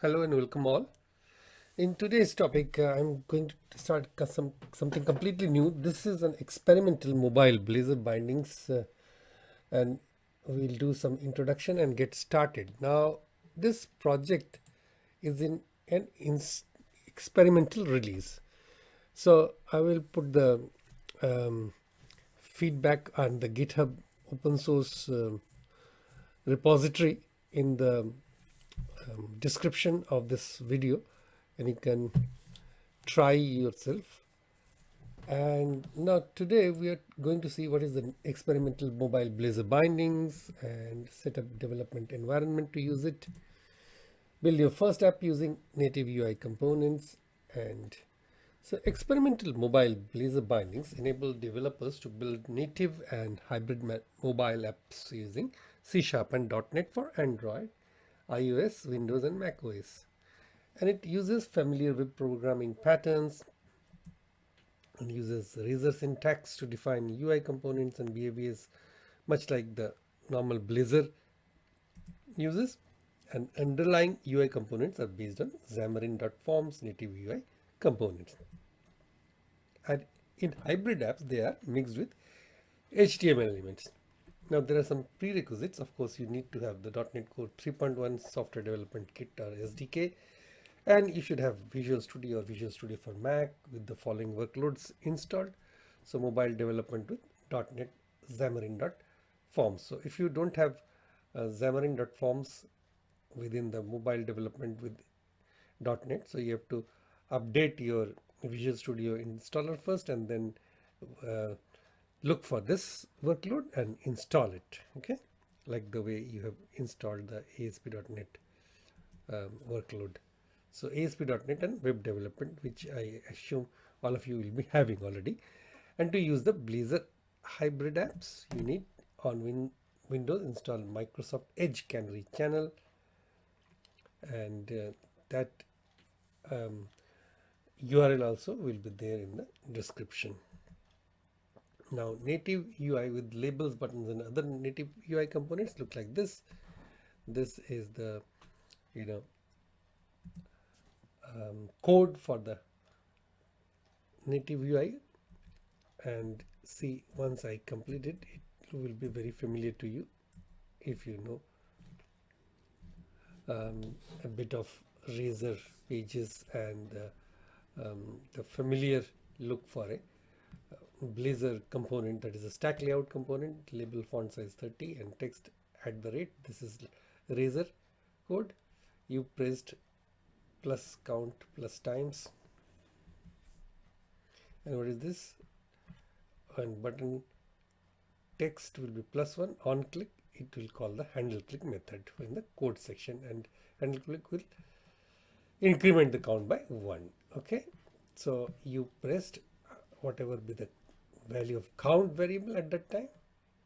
Hello and welcome all. In today's topic, I'm going to start something completely new. This is an experimental mobile Blazor bindings, and we'll do some introduction and get started. Now, this project is in an experimental release, so I will put the um, feedback on the GitHub open source repository in the description of this video, and you can try yourself. And now today we are going to see what is the experimental mobile Blazor bindings and set up development environment to use it, build your first app using native UI components. And so experimental mobile Blazor bindings enable developers to build native and hybrid mobile apps using C# and .NET for Android, iOS, Windows and Mac OS. And it uses familiar web programming patterns and uses Razor syntax to define UI components and behaviors, much like the normal Blazor uses. And underlying UI components are based on Xamarin.Form's native UI components. And in hybrid apps, they are mixed with HTML elements. Now, there are some prerequisites. Of course, you need to have the .NET Core 3.1 Software Development Kit or SDK, and you should have Visual Studio or Visual Studio for Mac with the following workloads installed. So mobile development with .NET Xamarin.Forms. So if you don't have Xamarin.Forms within the mobile development with .NET, so you have to update your Visual Studio installer first, and then look for this workload and install it. Okay, like the way you have installed the ASP.NET workload. So ASP.NET and web development, which I assume all of you will be having already. And to use the Blazor hybrid apps, you need on Windows install Microsoft Edge Canary channel, and that URL also will be there in the description. Now, native UI with labels, buttons and other native UI components look like this. This is the code for the native UI, and see, once I complete it, it will be very familiar to you if you know a bit of Razor pages and the familiar look for a Blazor component, that is a stack layout component, label font size 30 and text @ this is Razor code. You pressed plus count plus times, and what is this? And button text will be +1. On click, it will call the handle click method in the code section, and handle click will increment the count by 1. Okay, so you pressed whatever be the value of count variable at that time,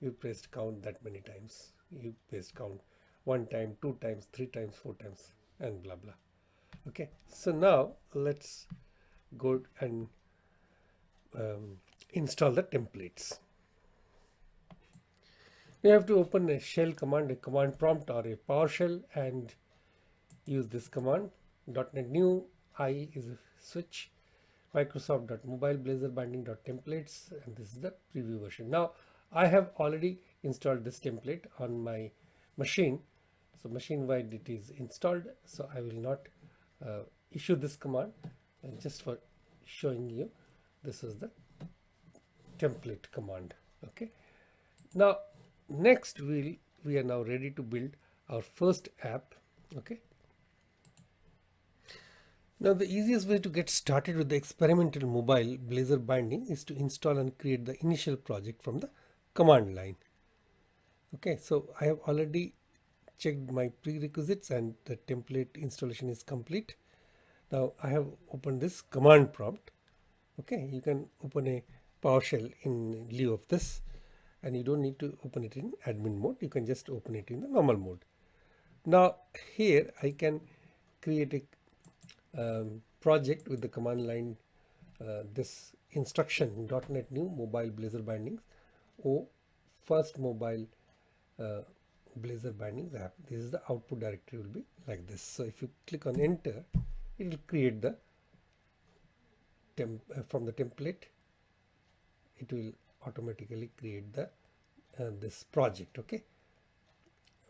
you pressed count that many times. You pressed count 1 time, 2 times, 3 times, 4 times, and blah blah. Okay, so now let's go and install the templates. You have to open a shell command, a command prompt or a PowerShell, and use this command. .NET new I is a switch, Microsoft.mobile Blazor binding.templates, and this is the preview version. Now I have already installed this template on my machine, so machine wide it is installed, so I will not issue this command. And just for showing you, this is the template command. Okay, now next we are now ready to build our first app. Okay, now the easiest way to get started with the experimental mobile Blazor binding is to install and create the initial project from the command line. Okay, so I have already checked my prerequisites and the template installation is complete. Now I have opened this command prompt. Okay, you can open a PowerShell in lieu of this, and you don't need to open it in admin mode. You can just open it in the normal mode. Now here I can create a project with the command line, this instruction .NET new mobile Blazor bindings, first mobile Blazor Bindings app. This is the output directory will be like this. So if you click on enter, it will create the from the template. It will automatically create the this project. Okay,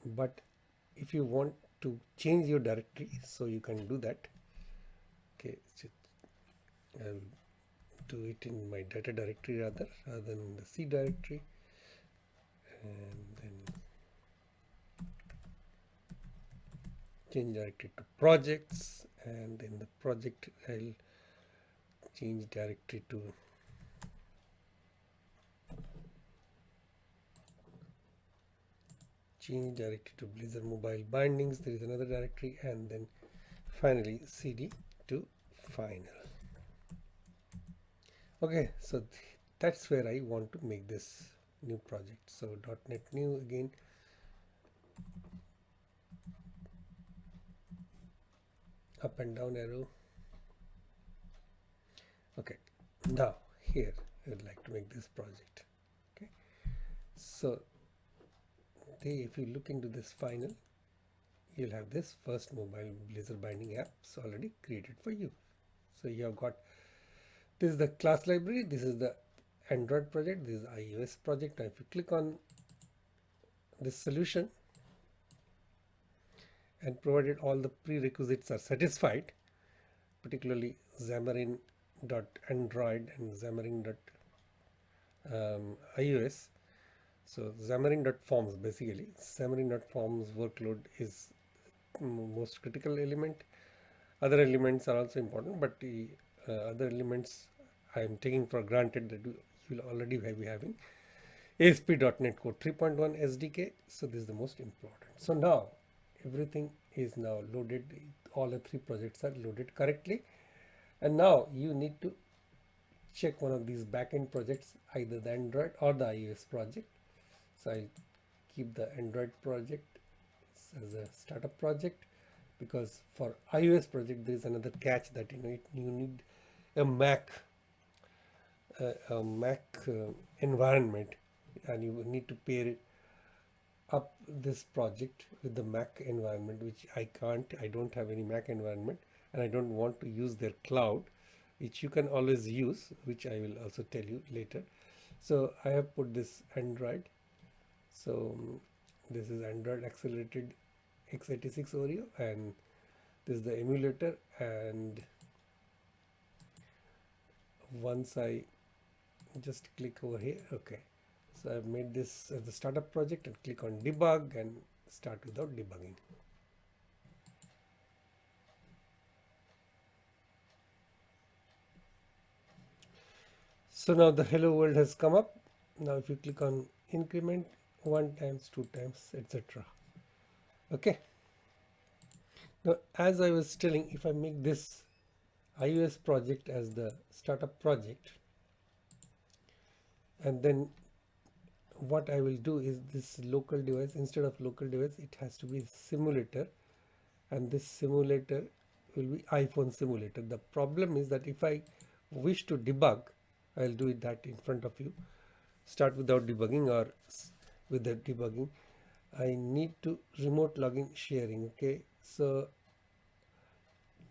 but if you want to change your directory, so you can do that. Okay, so I'll do it in my data directory rather than the C directory, and then change directory to projects, and in the project I'll change directory to Blazor Mobile Bindings. There is another directory, and then finally cd to final. Okay, so that's where I want to make this new project. So .NET new again, up and down arrow. Okay, now here I would like to make this project. Okay, so if you look into this final, you'll have this first mobile Blazor binding apps already created for you. So you have got, this is the class library, this is the Android project, this is iOS project. Now if you click on this solution, and provided all the prerequisites are satisfied, particularly Xamarin.Android and Xamarin.iOS. So Xamarin.Forms, basically Xamarin.Forms workload is most critical element. Other elements are also important, but the other elements I am taking for granted that you will already be having. ASP.NET Core 3.1 SDK. So this is the most important. So now everything is now loaded. All the three projects are loaded correctly. And now you need to check one of these backend projects, either the Android or the iOS project. So I'll keep the Android project as a startup project, because for iOS project there is another catch that you need a Mac environment, and you need to pair it up this project with the Mac environment, which I can't. I don't have any Mac environment, and I don't want to use their cloud, which you can always use, which I will also tell you later. So I have put this Android. So this is Android accelerated x86 Oreo, and this is the emulator. And once I just click over here, okay, so I've made this as the startup project, and click on debug and start without debugging. So now the hello world has come up. Now if you click on increment 1 times, 2 times, etc. Okay. Now as I was telling, if I make this iOS project as the startup project, and then what I will do is this local device, instead of local device, it has to be simulator, and this simulator will be iPhone simulator. The problem is that if I wish to debug, I'll do it that in front of you. Start without debugging or with the debugging. I need to remote login sharing. Okay, so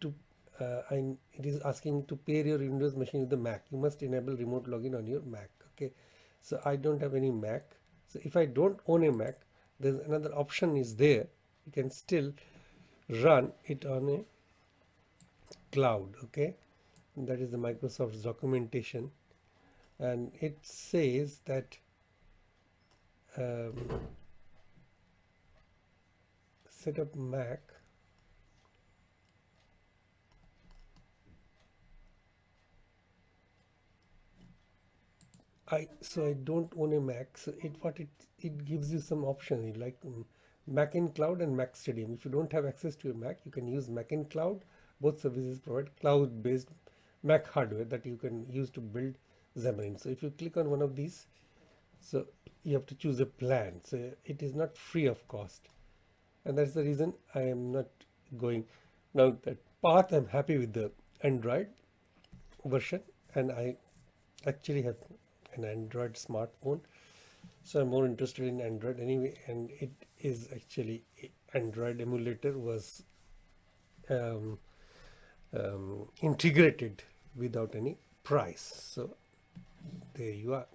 to it is asking to pair your Windows machine with the Mac. You must enable remote login on your Mac. Okay, so I don't have any Mac. So if I don't own a Mac, there's another option is there. You can still run it on a cloud. Okay, and that is the Microsoft's documentation, and it says that set up Mac. So I don't own a Mac. So it gives you some options like Mac in Cloud and Mac Stadium. If you don't have access to a Mac, you can use Mac in Cloud. Both services provide cloud-based Mac hardware that you can use to build Xamarin. So if you click on one of these, so you have to choose a plan. So it is not free of cost, and that's the reason I am not going. Now that path, I'm happy with the Android version, and I actually have an Android smartphone. So I'm more interested in Android anyway, and it is actually Android emulator was integrated without any price. So there you are.